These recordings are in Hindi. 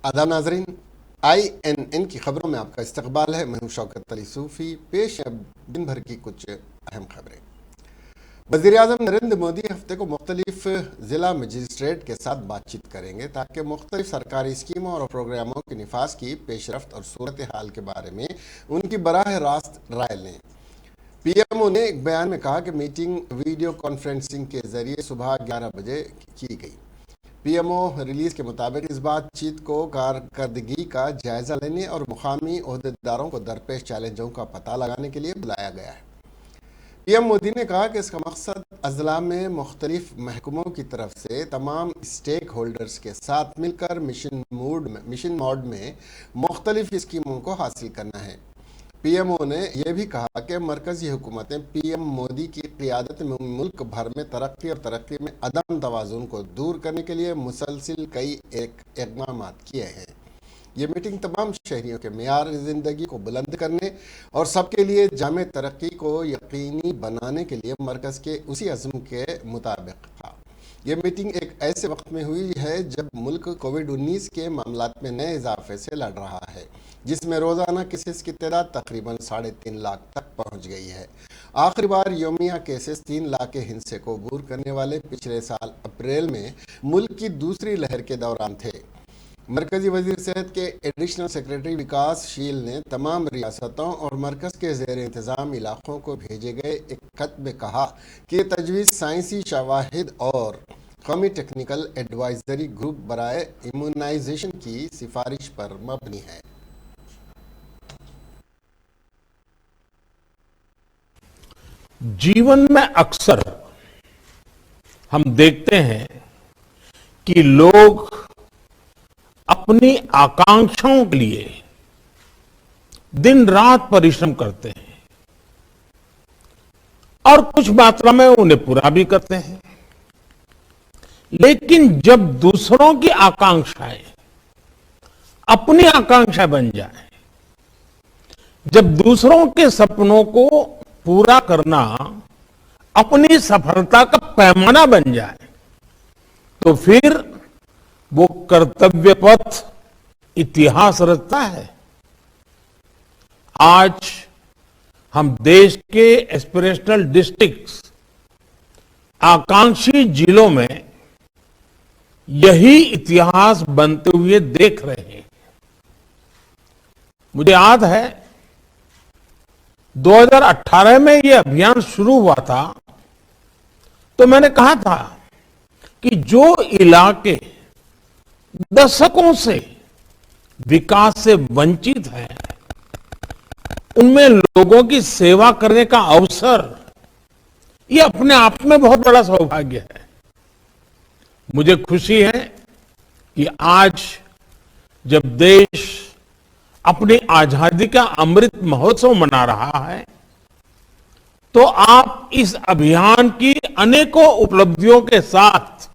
आदाब नाजरीन, INN की खबरों में आपका इस्तकबाल है। मैं हूं शौकत अली सूफी। पेश है अब दिन भर की कुछ अहम खबरें। वज़ीर-ए-आज़म नरेंद्र मोदी हफ्ते को मुख्तलिफ ज़िला मजिस्ट्रेट के साथ बातचीत करेंगे ताकि मुख्तलिफ सरकारी स्कीमों और प्रोग्रामों के निफाज की पेशरफ्त और सूरत हाल के बारे में उनकी बराह रास्त राय लें। PMO ने एक बयान में कहा कि मीटिंग वीडियो कॉन्फ्रेंसिंग के जरिए सुबह 11 बजे की गई। PMO रिलीज के मुताबिक इस बातचीत को कारकर्दगी का जायजा लेने और मुकामी ओहदेदारों को दरपेश चैलेंजों का पता लगाने के लिए बुलाया गया है। PM मोदी ने कहा कि इसका मकसद अजला में मुख्तलिफ महकमों की तरफ से तमाम स्टेक होल्डर्स के साथ मिलकर मिशन मोड में मुख्तलिफ स्कीमों को हासिल करना है। PMO ने यह भी कहा कि मरकजी हुकूमतें PM मोदी की क़ियादत में मुल्क भर में तरक्की और तरक्की में अदम तवाज़ुन को दूर करने के लिए मुसलसिल कई इक़दाम किए हैं। ये मीटिंग तमाम शहरियों के मेयार ज़िंदगी को बुलंद करने और सबके लिए जामे तरक्की को यकीनी बनाने के लिए मरकज़ के उसी अज़्म के मुताबिक था। ये मीटिंग एक ऐसे वक्त में हुई है जब मुल्क कोविड-19 के मामलात में नए इजाफे से लड़ रहा है, जिसमें रोज़ाना केसेस की तादाद तकरीबन 3.5 लाख तक पहुंच गई है। आखिरी बार योमिया केसेस 3 लाख के हिस्से को अबूर करने वाले पिछले साल अप्रैल में मुल्क की दूसरी लहर के दौरान थे। मरकजी वजीर सेहत के एडिशनल सेक्रेटरी विकास शील ने तमाम रियासतों और मरकज़ के ज़ेर इंतज़ाम इलाक़ों को भेजे गए एक खत में कहा कि ये तजवीज़ साइंसी शवाहिद और कौमी टेक्निकल एडवाइजरी ग्रुप बराए इम्यूनाइजेशन की सिफारिश पर मबनी है। जीवन में अक्सर हम देखते हैं कि लोग अपनी आकांक्षाओं के लिए दिन रात परिश्रम करते हैं और कुछ मात्रा में उन्हें पूरा भी करते हैं, लेकिन जब दूसरों की आकांक्षाएं अपनी आकांक्षा बन जाए, जब दूसरों के सपनों को पूरा करना अपनी सफलता का पैमाना बन जाए, तो फिर वो कर्तव्य पथ इतिहास रचता है। आज हम देश के एस्पिरेशनल डिस्ट्रिक्ट्स, आकांक्षी जिलों में यही इतिहास बनते हुए देख रहे हैं। मुझे याद है 2018 में यह अभियान शुरू हुआ था, तो मैंने कहा था कि जो इलाके दशकों से विकास से वंचित हैं, उनमें लोगों की सेवा करने का अवसर, ये अपने आप में बहुत बड़ा सौभाग्य है। मुझे खुशी है कि आज जब देश अपनी आजादी का अमृत महोत्सव मना रहा है, तो आप इस अभियान की अनेकों उपलब्धियों के साथ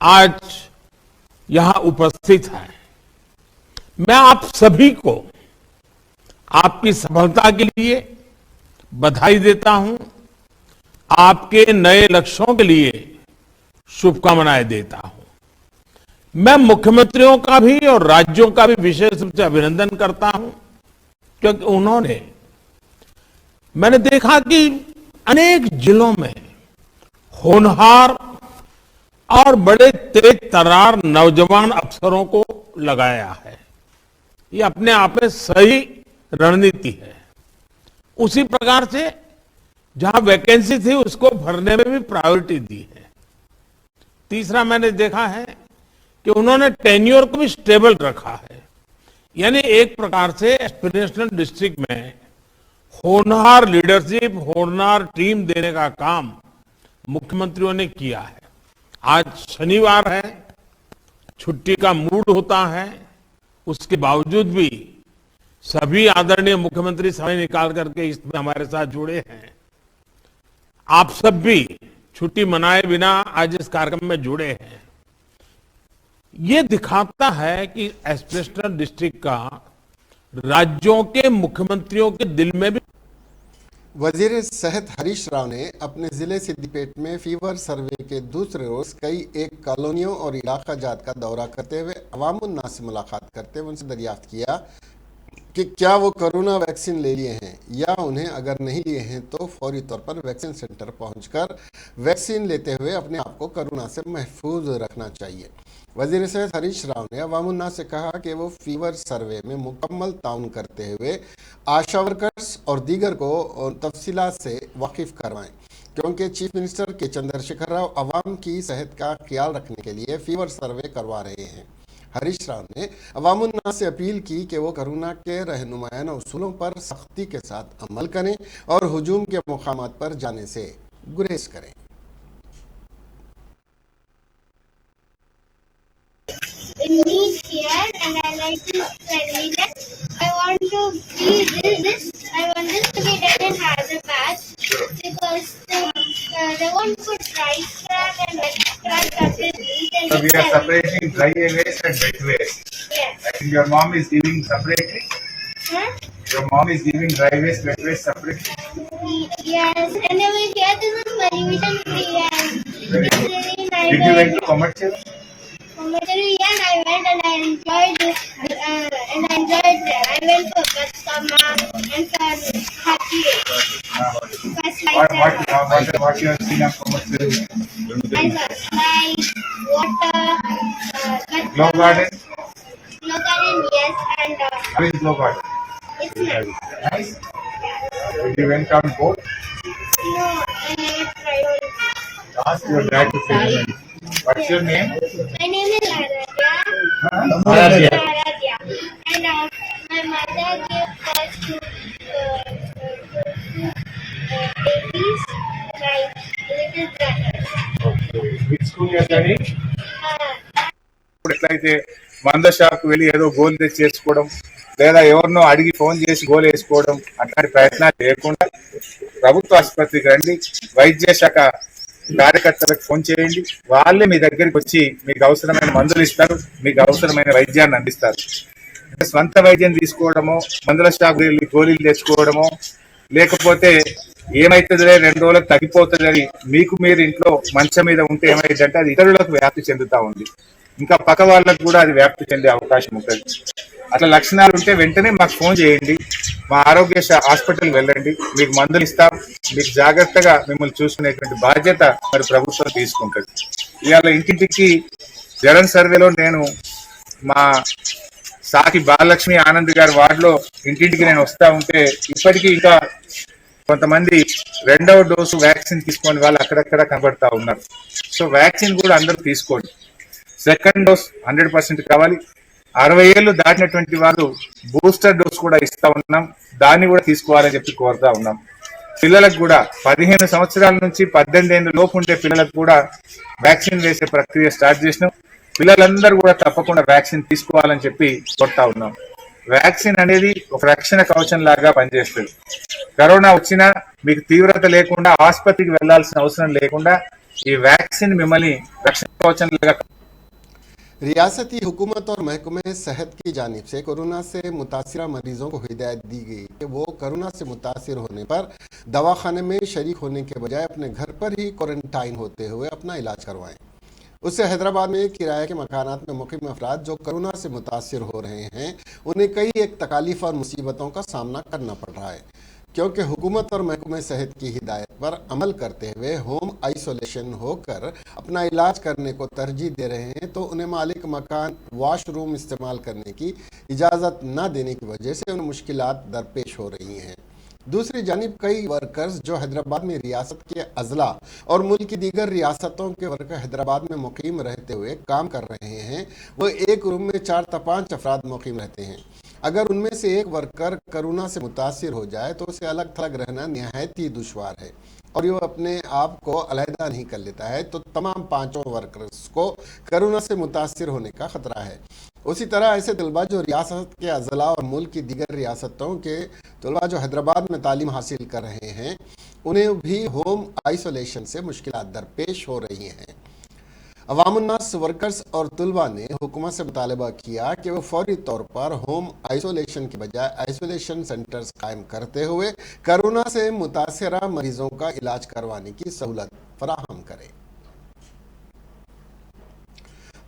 आज यहां उपस्थित हैं। मैं आप सभी को आपकी सफलता के लिए बधाई देता हूं, आपके नए लक्ष्यों के लिए शुभकामनाएं देता हूं। मैं मुख्यमंत्रियों का भी और राज्यों का भी विशेष रूप से अभिनंदन करता हूं, क्योंकि मैंने देखा कि अनेक जिलों में होनहार और बड़े तेज तर्रार नौजवान अफसरों को लगाया है। ये अपने आप में सही रणनीति है। उसी प्रकार से जहां वैकेंसी थी उसको भरने में भी प्रायोरिटी दी है। तीसरा मैंने देखा है कि उन्होंने टेन्योर को भी स्टेबल रखा है, यानी एक प्रकार से एस्पिरेशनल डिस्ट्रिक्ट में होनहार लीडरशिप, होनहार टीम देने का काम मुख्यमंत्रियों ने किया है। आज शनिवार है, छुट्टी का मूड होता है, उसके बावजूद भी सभी आदरणीय मुख्यमंत्री समय निकाल करके इसमें हमारे साथ जुड़े हैं। आप सब भी छुट्टी मनाए बिना आज इस कार्यक्रम में जुड़े हैं। ये दिखाता है कि एस्पिरेशनल डिस्ट्रिक्ट का राज्यों के मुख्यमंत्रियों के दिल में भी। वजीर सेहत हरीश राव ने अपने जिले सिद्दीपेट में फीवर सर्वे के दूसरे रोज कई एक कॉलोनियों और इलाका जात का दौरा करते हुए अवामुन्नास से मुलाकात करते हुए उनसे दरियाफ्त किया कि क्या वो कोरोना वैक्सीन ले लिए हैं या उन्हें अगर नहीं लिए हैं तो फौरी तौर पर वैक्सीन सेंटर पहुंचकर वैक्सीन लेते हुए अपने आप को कोरोना से महफूज रखना चाहिए। वजीर सेहत हरीश राव ने अवामुन्नास से कहा कि वो फीवर सर्वे में मुकम्मल ताउन करते हुए आशा वर्कर्स और दीगर को तफसीलात से वाकिफ करवाएं, क्योंकि चीफ मिनिस्टर के चंद्रशेखर राव अवाम की सेहत का ख्याल रखने के लिए फीवर सर्वे करवा रहे हैं। हरीश राव ने अवामुन्नास से अपील की कि वो कोरोना के रहनुमायाना उसूलों पर सख्ती के साथ अमल करें और हुजूम के मुकामात पर जाने से गुरेज करें। In me here, and I like this cleanliness. I want to be this. I want this to be done in Hyderabad because they want to put rice crack and wet crack separately. So we are separating dry waste and wet waste. Yes. I think your mom is giving separately. Huh? Your mom is giving dry waste, wet waste separately. Yes. And then we here this is permission free and it's really nice. Did you went to commercial? Yeah, and I went and I enjoyed it. And I enjoyed it. I went for Bastama and for Happy. First What you have seen on commercial? I saw slide, water, Glow garden? Glow garden, yes, and How is glow garden? it's nice. Nice. Did you went on boat? No, I never tried it. Ask your dad to tell me. What's your name? My name is Aradhya. Aradhya. Aradhya. And my mother gave birth to babies, like little brothers. Okay. Which school you are studying? Uh, ఎట్లయితే మంద షాప్ కు వెళ్ళి ఏదో గోల్ తెచ్చి చేసుకోవడం లేదా ఎవరినో అడిగి ఫోన్ చేసి గోల్ వేసుకోవడం అట్లాంటి ప్రయత్నాలు లేకుండా ప్రభుత్వ ఆసుపత్రికి రండి, వైద్య శాఖ కార్యకర్తలకు ఫోన్ చేయండి, వాళ్ళే మీ దగ్గరికి వచ్చి మీకు అవసరమైన మందులు ఇస్తారు, మీకు అవసరమైన వైద్యాన్ని అందిస్తారు. అంటే స్వంత వైద్యం తీసుకోవడమో, మందుల షాప్ వెళ్ళి గోళీలు తెచ్చుకోవడమో, లేకపోతే ఏమైతుందిలే 2 రోజులకు తగ్గిపోతుందని మీకు మీరు ఇంట్లో మంచం మీద ఉంటే ఏమైందంటే అది ఇతరులకు వ్యాప్తి చెందుతా ఉంది. ఇంకా పక్క వాళ్ళకు కూడా అది వ్యాప్తి చెందే అవకాశం ఉంటుంది. అట్లా లక్షణాలు ఉంటే వెంటనే మాకు ఫోన్ చేయండి, మా ఆరోగ్య హాస్పిటల్కి వెళ్ళండి, మీకు మందులు ఇస్తాం, మీకు జాగ్రత్తగా మిమ్మల్ని చూసుకునేటువంటి బాధ్యత మరి ప్రభుత్వం తీసుకుంటుంది. ఇవాళ ఇంటింటికి జగన్ సర్వేలో నేను మా సాకి బాలలక్ష్మి ఆనంద్ గారి వార్డులో ఇంటింటికి నేను వస్తా ఉంటే ఇప్పటికీ ఇంకా కొంతమంది 2వ డోసు వ్యాక్సిన్ తీసుకొని వాళ్ళు అక్కడక్కడ కనబడతా ఉన్నారు. సో వ్యాక్సిన్ కూడా అందరూ తీసుకోండి. సెకండ్ డోస్ 100% కావాలి. 60 ఏళ్ళు దాటినటువంటి వారు బూస్టర్ డోస్ కూడా ఇస్తా ఉన్నాం, దాన్ని కూడా తీసుకోవాలని చెప్పి కోరుతా ఉన్నాం. పిల్లలకు కూడా 15 సంవత్సరాల నుంచి 18 ఏళ్ళ లోపు ఉండే పిల్లలకు కూడా వ్యాక్సిన్ వేసే ప్రక్రియ స్టార్ట్ చేసినాం. పిల్లలందరూ కూడా తప్పకుండా వ్యాక్సిన్ తీసుకోవాలని చెప్పి కోరుతా ఉన్నాం. వ్యాక్సిన్ అనేది ఒక రక్షణ కవచం లాగా పనిచేస్తుంది. కరోనా వచ్చినా మీకు తీవ్రత లేకుండా ఆసుపత్రికి వెళ్లాల్సిన అవసరం లేకుండా ఈ వ్యాక్సిన్ మిమ్మల్ని రక్షణ కవచం లాగా रियासती हुकूमत और महकमे सेहत की जानिब से कोरोना से मुतासिरा मरीजों को हिदायत दी गई कि वो कोरोना से मुतासिर होने पर दवाखाने में शरीक होने के बजाय अपने घर पर ही क्वारंटाइन होते हुए अपना इलाज करवाएं। उससे हैदराबाद में किराए के मकानात में मुकीम अफराद जो कोरोना से मुतासिर हो रहे हैं उन्हें कई एक तकालीफ और मुसीबतों का सामना करना पड़ रहा है, क्योंकि हुकूमत और महकमे सेहत की हिदायत पर अमल करते हुए होम आइसोलेशन होकर अपना इलाज करने को तरजीह दे रहे हैं, तो उन्हें मालिक मकान वॉशरूम इस्तेमाल करने की इजाज़त न देने की वजह से उन्हें मुश्किलात दरपेश हो रही हैं। दूसरी जानिब कई वर्कर्स जो हैदराबाद में रियासत के अजला और मुल्क की दीगर रियासतों के वर्कर हैदराबाद में मुकीम रहते हुए काम कर रहे हैं, वो एक रूम में 4 से 5 अफराद मुकीम रहते हैं। अगर उनमें से एक वर्कर कोरोना से मुतासिर हो जाए तो उसे अलग थलग रहना नहायत ही दुश्वार है और ये अपने आप को अलहदा नहीं कर लेता है, तो तमाम 5 वर्कर्स को कोरोना से मुतासिर होने का खतरा है। उसी तरह ऐसे तलबा जो रियासत के अजला और मुल्क की दीगर रियासतों के तलबा जो हैदराबाद में तालीम हासिल कर रहे हैं उन्हें भी होम आइसोलेशन से मुश्किलात दरपेश हो रही हैं। अवामुन्नास वर्कर्स और तलबा ने हुकूमत से मुतालबा किया कि वो फौरी तौर पर होम आइसोलेशन के बजाय आइसोलेशन सेंटर्स कायम करते हुए कोरोना से मुतासरा मरीजों का इलाज करवाने की सहूलत फराहम करें।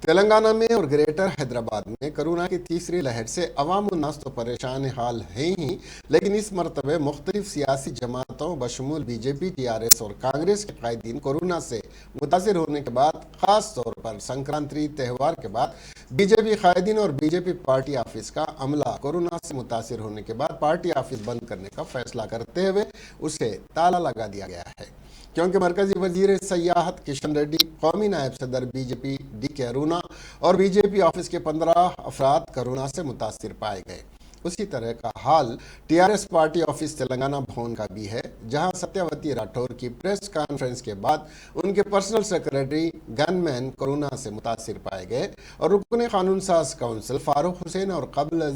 तेलंगाना में और ग्रेटर हैदराबाद में कोरोना की तीसरी लहर से अवाम उन्नास तो परेशान हाल है ही, लेकिन इस मरतबे मुख्तलिफ सियासी जमातों बशमूल बीजेपी, टीआरएस और कांग्रेस के कायदीन कोरोना से मुतासिर होने के बाद, खास तौर पर संक्रांति त्यौहार के बाद बीजेपी कायदीन और बीजेपी पार्टी ऑफिस का अमला कोरोना से मुतासिर होने के बाद पार्टी ऑफिस बंद करने का फैसला करते हुए उसे ताला लगा दिया गया है, क्योंकि मरकजी वजीर सयाहत किशन रेड्डी, कौमी नायब सदर बीजेपी DK अरुणा और बीजेपी ऑफिस के 15 अफराद कोरोना से मुतासिर पाए गए। उसी तरह का हाल टीआरएस पार्टी ऑफिस तेलंगाना भवन का भी है, जहां सत्यवती राठौर की प्रेस कॉन्फ्रेंस के बाद उनके पर्सनल सेक्रेटरी गनमैन कोरोना से मुतासिर पाए गए और रुकन कानून साज काउंसिल फारूक हुसैन और कबल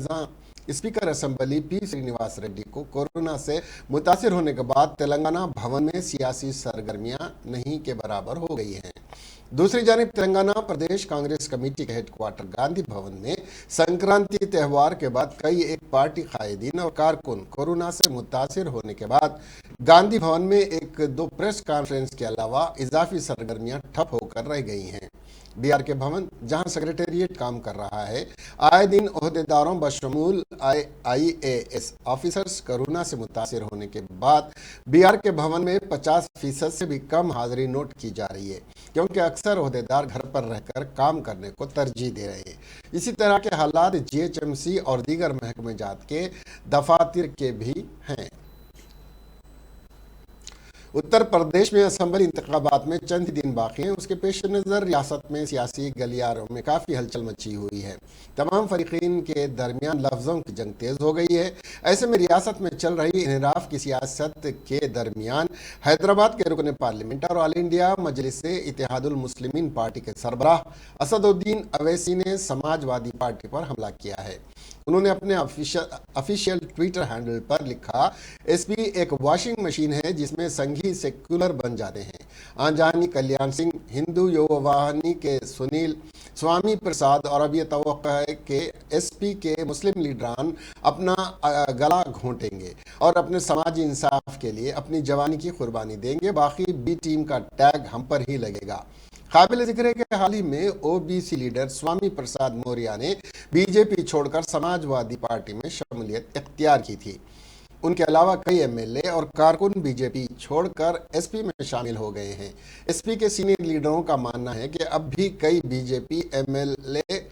speaker assembly P Srinivas Reddy को कोरोना से मुतासिर होने के बाद तेलंगाना भवन में सियासी सरगर्मियां नहीं के बराबर हो गई हैं। दूसरी जानिब तेलंगाना प्रदेश कांग्रेस कमेटी के हेडक्वार्टर गांधी भवन में संक्रांति त्यौहार के बाद कई एक पार्टी कायदीन और कारकुन कोरोना से मुतासिर होने के बाद गांधी भवन में 1-2 प्रेस कॉन्फ्रेंस के अलावा इजाफी सरगर्मियां ठप होकर रह गई हैं। BRK भवन, जहां सेक्रेटेरिएट काम कर रहा है, आए दिन ओहदेदारों बशमूल IAS ऑफिसर्स कोरोना से मुतासिर होने के बाद BRK भवन में 50% से भी कम हाजिरी नोट की जा रही है, क्योंकि अक्सर ओहदेदार घर पर रहकर काम करने को तरजीह दे रहे हैं। इसी तरह के हालात GHMC और दीगर महकमे जात के दफातर के भी हैं। उत्तर प्रदेश में असेंबली इंतखाबात में चंद दिन बाकी हैं, उसके पेश नज़र रियासत में सियासी गलियारों में काफ़ी हलचल मची हुई है। तमाम फरीकीन के दरमियान लफ्ज़ों की जंग तेज़ हो गई है। ऐसे में रियासत में चल रही इनहराफ की सियासत के दरमियान हैदराबाद के रुकन पार्लियामेंट और ऑल इंडिया मजलिस इत्तेहादुल मुस्लिमीन पार्टी के सरबराह असदुद्दीन अवैसी ने समाजवादी पार्टी पर हमला किया है। उन्होंने अपने ऑफिशियल ट्विटर हैंडल पर लिखा, SP एक वॉशिंग मशीन है जिसमें संघी सेक्युलर बन जाते हैं। आंजानी कल्याण सिंह, हिंदू युवावाहिनी के सुनील, स्वामी प्रसाद और अब यह तवक्को है कि SP के मुस्लिम लीडरान अपना गला घोंटेंगे और अपने समाजी इंसाफ के लिए अपनी जवानी की कुर्बानी देंगे। बाकी B टीम का टैग हम पर ही लगेगा। काबिल जिक्र है कि हाल ही में OBC लीडर स्वामी प्रसाद मौर्य ने BJP छोड़कर समाजवादी पार्टी में शमूलियत इख्तियार की थी। उनके अलावा कई MLA और कारकुन BJP छोड़कर SP में शामिल हो गए हैं। SP के सीनियर लीडरों का मानना है कि अब भी कई BJP MLA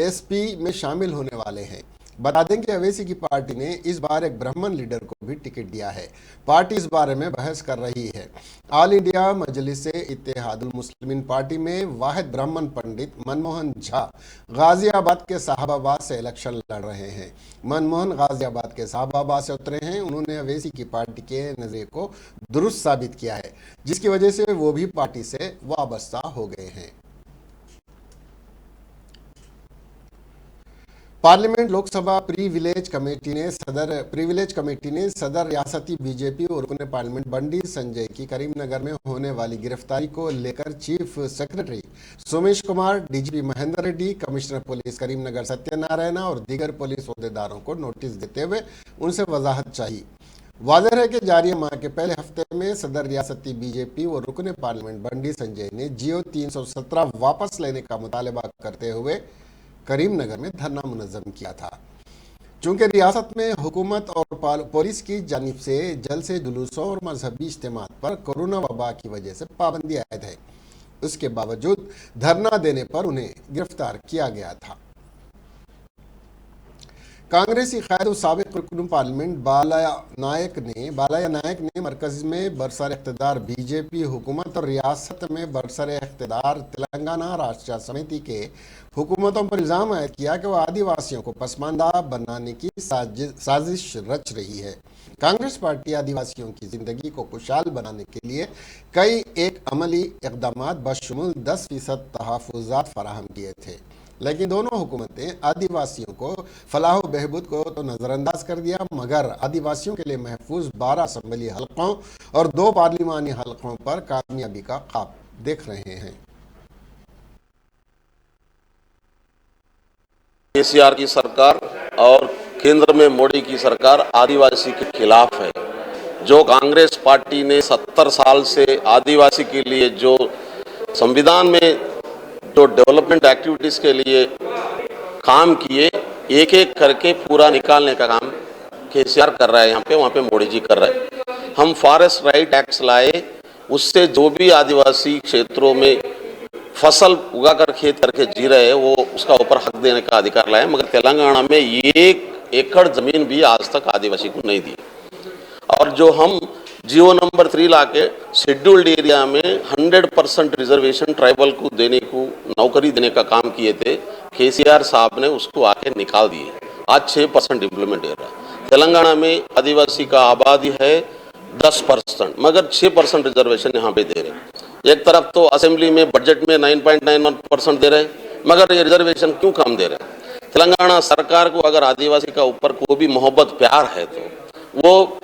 SP में शामिल होने वाले हैं। बता दें कि अवैसी की पार्टी ने इस बार एक ब्राह्मण लीडर को भी टिकट दिया है। पार्टी इस बारे में बहस कर रही है। ऑल इंडिया मजलिस इत्तेहादुल मुस्लिमीन पार्टी में वाहिद ब्राह्मण पंडित मनमोहन झा गाजियाबाद के साहबाबाद से इलेक्शन लड़ रहे हैं। मनमोहन गाजियाबाद के साहबाबाद से उतरे हैं। उन्होंने अवैसी की पार्टी के नजरिए को दुरुस्त साबित किया है, जिसकी वजह से वो भी पार्टी से वाबस्ता हो गए हैं। पार्लियामेंट लोकसभा प्रिविलेज कमेटी ने सदर रियासती BJP और रुकन पार्लियामेंट बंडी संजय की करीमनगर में होने वाली गिरफ्तारी को लेकर chief secretary Somesh Kumar, DGP Mahendra Reddy, commissioner police Karimnagar Satyanarayan और दीगर पुलिस ओहदेदारों को नोटिस देते हुए उनसे वजाहत चाहिए। वाज़ेह है कि जारी माह के पहले हफ्ते में सदर रियासती BJP और रुकन पार्लियामेंट बंडी संजय ने जियो 317 वापस लेने का मुतालबा करते हुए करीमनगर में धरना मुनज़्ज़म किया था। चूंकि रियासत में हुकूमत और पुलिस की जानिब से जलसे जुलूसों और मजहबी इज्तिमात पर कोरोना वबा की वजह से पाबंदी आयद है, उसके बावजूद धरना देने पर उन्हें गिरफ्तार किया गया था। कांग्रेसी क़ायद साबिक़ रुकन पार्लियामेंट बालाया नायक ने मरकज़ में बरसर इख्तिदार BJP हुकूमत और रियासत में बरसर इख्तिदार तेलंगाना राष्ट्र समिति के हुकूमतों पर इल्ज़ाम आयद किया कि वह आदिवासियों को पसमानदा बनाने की साजिश रच रही है। कांग्रेस पार्टी आदिवासियों की ज़िंदगी को खुशहाल बनाने के लिए कई एक अमली इक़दामात बशमूल 10% तहफ़्फ़ुज़ात फराहम किए थे, लेकिन दोनों हुकूमतें आदिवासियों को फलाह बहबूद को तो नज़रअंदाज कर दिया, मगर आदिवासियों के लिए महफूज 12 असम्बली हलकों और 2 पार्लिमानी हलकों पर कामयाबी का ख्वाब देख रहे हैं। केसीआर की सरकार और केंद्र में मोदी की सरकार आदिवासी के खिलाफ है। जो कांग्रेस पार्टी ने 70 साल से आदिवासी के लिए जो संविधान में जो डेवलपमेंट एक्टिविटीज के लिए काम किए एक एक करके पूरा निकालने का काम केसीआर कर रहा है, यहाँ पे वहाँ पे मोदी जी कर रहे हैं। हम फॉरेस्ट राइट एक्ट लाए, उससे जो भी आदिवासी क्षेत्रों में फसल उगाकर खेत करके जी रहे हैं वो उसका ऊपर हक देने का अधिकार लाए, मगर तेलंगाना में 1 एकड़ जमीन भी आज तक आदिवासी को नहीं दी। और जो हम जियो नंबर 3 लाके शेड्यूल्ड एरिया में 100% रिजर्वेशन ट्राइबल को देने को, नौकरी देने का काम किए थे, केसीआर साहब ने उसको आके निकाल दिए। आज 6% इम्प्लीमेंट हो रहा है। तेलंगाना में आदिवासी का आबादी है 10%, मगर 6% रिजर्वेशन यहाँ पे दे रहे हैं। एक तरफ तो असेंबली में बजट में 9.91% दे रहे हैं, मगर ये रिजर्वेशन क्यों कम दे रहे हैं? तेलंगाना सरकार को अगर आदिवासी का ऊपर कोई भी मोहब्बत प्यार है तो वो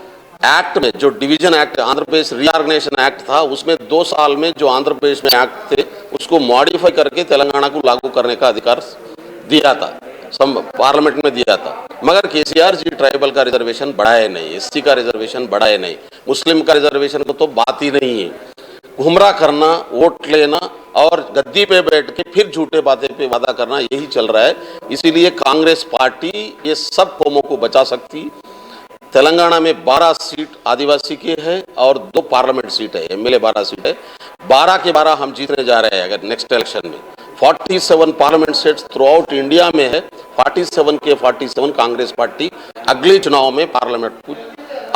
एक्ट में जो division act, Andhra Pradesh reorganisation act था, उसमें 2 साल में जो आंध्र प्रदेश में एक्ट थे उसको मॉडिफाई करके तेलंगाना को लागू करने का अधिकार दिया था, पार्लियामेंट में दिया था। मगर केसीआर जी ट्राइबल का रिजर्वेशन बढ़ाए नहीं, एससी का रिजर्वेशन बढ़ाए नहीं, मुस्लिम का रिजर्वेशन को तो बात ही नहीं है। गुमराह करना, वोट लेना और गद्दी पे बैठ के फिर झूठे बातें पे वादा करना, यही चल रहा है। इसीलिए कांग्रेस पार्टी ये सब कौमों को बचा सकती। तेलंगाना में 12 सीट आदिवासी के हैं और 2 पार्लियामेंट सीट है, एमएलए 12 सीट है। 12 के 12 हम जीतने जा रहे हैं अगर नेक्स्ट इलेक्शन में। 47 parliament seats through out India में है, 47 के 47 कांग्रेस पार्टी अगले चुनाव में पार्लियामेंट को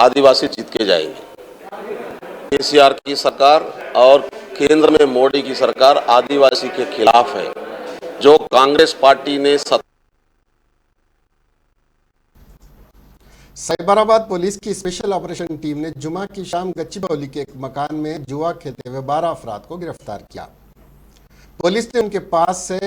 आदिवासी जीत के जाएंगे। केसीआर की सरकार और केंद्र में मोदी की सरकार आदिवासी के खिलाफ है। जो कांग्रेस पार्टी ने साइबराबाद पुलिस की स्पेशल ऑपरेशन टीम ने जुमा की शाम गच्चीबौली के एक मकान में जुआ खेलते हुए 12 अफराद को गिरफ्तार किया। पुलिस ने उनके पास से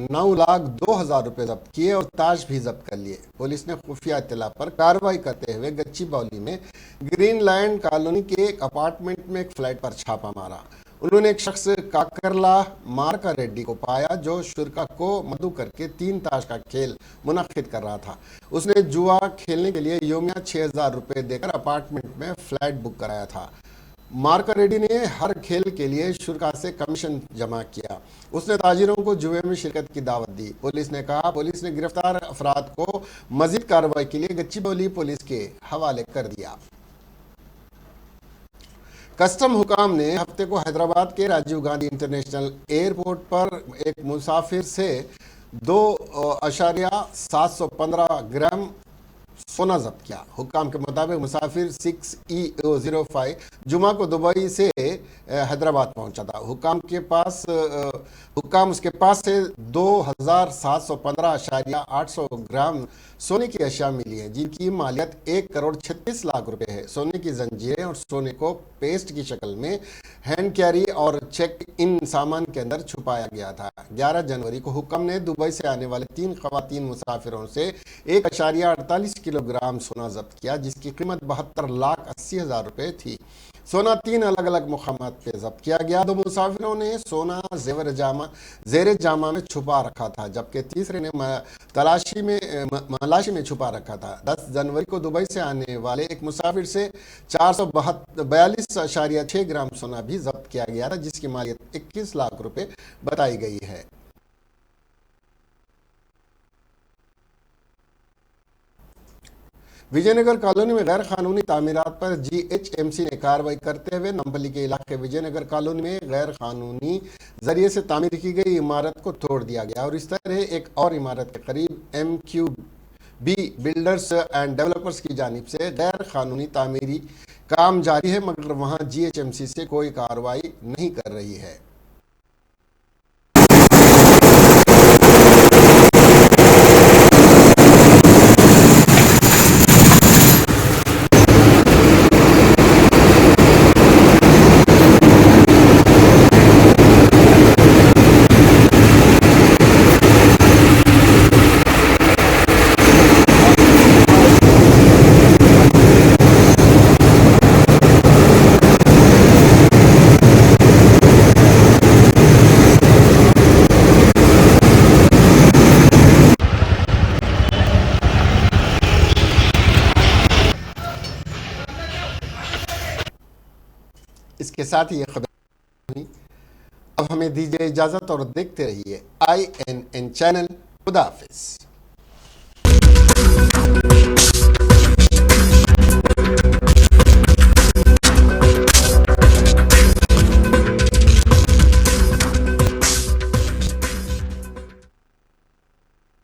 9,02,000 रुपए जब्त किए और ताश भी जब्त कर लिए। पुलिस ने खुफिया इत्तला पर कार्रवाई करते हुए गच्चीबौली में ग्रीनलैंड कॉलोनी के एक अपार्टमेंट में एक फ्लैट पर छापा मारा। उन्होंने एक शख्स काकरला मारका रेड्डी को पाया जो शुरा को मधु करके 3 ताश का खेल मुनक्किद कर रहा था। उसने जुआ खेलने के लिए योमिया 6,000 रुपए देकर अपार्टमेंट में फ्लैट बुक कराया था। मारका रेड्डी ने हर खेल के लिए शुरा से कमीशन जमा किया। उसने ताजिरों को जुए में शिरकत की दावत दी। पुलिस ने कहा पुलिस ने गिरफ्तार अफराद को मजीद कार्रवाई के लिए गच्चीबौली पुलिस के हवाले कर दिया। कस्टम हुकाम ने हफ्ते को हैदराबाद के राजीव गांधी इंटरनेशनल एयरपोर्ट पर एक मुसाफिर से 2.715 ग्राम सोना जब्त किया। हुक्काम के मुताबिक मुसाफिर 6E05 जुमा को दुबई से हैदराबाद पहुंचा था। हुक्काम उसके पास से 2,715.800 ग्राम सोने की अशिया मिली है, जिनकी मालियत 1,36,00,000 रुपए है। सोने की जंजीरें और सोने को पेस्ट की शक्ल में हैंड कैरी और चेक इन सामान के अंदर छुपाया गया था। 11 जनवरी को हुक्म ने दुबई से आने वाले 3 खवातीन मुसाफिरों से 1.48 किलोग्राम सोना जब्त किया, जिसकी कीमत 72,80,000 रुपए थी। सोना 3 अलग अलग मुकामात पे जब्त किया गया। 2 मुसाफिरों ने सोना जेर जामा में छुपा रखा था, जबकि तीसरे ने मलाशी में छुपा रखा था। 10 जनवरी को दुबई से आने वाले एक मुसाफिर से 442.6 ग्राम सोना भी जब्त किया गया था, जिसकी मालियत 21 लाख रुपए बताई गई है। विजयनगर कॉलोनी में गैर कानूनी तामीरात पर GHMC ने कार्रवाई करते हुए नंबली के इलाके विजयनगर कॉलोनी में गैर कानूनी जरिए से तामीर की गई इमारत को तोड़ दिया गया और इस तरह एक और इमारत के करीब MQB बिल्डर्स एंड डेवलपर्स की जानिब से गैर कानूनी तामीरी काम जारी है, मगर वहां GHMC से कोई कार्रवाई नहीं कर रही है। इसके साथ ही ये खबर अब हमें दीजिए इजाजत और देखते रहिए INN चैनल। खुदा हाफिज।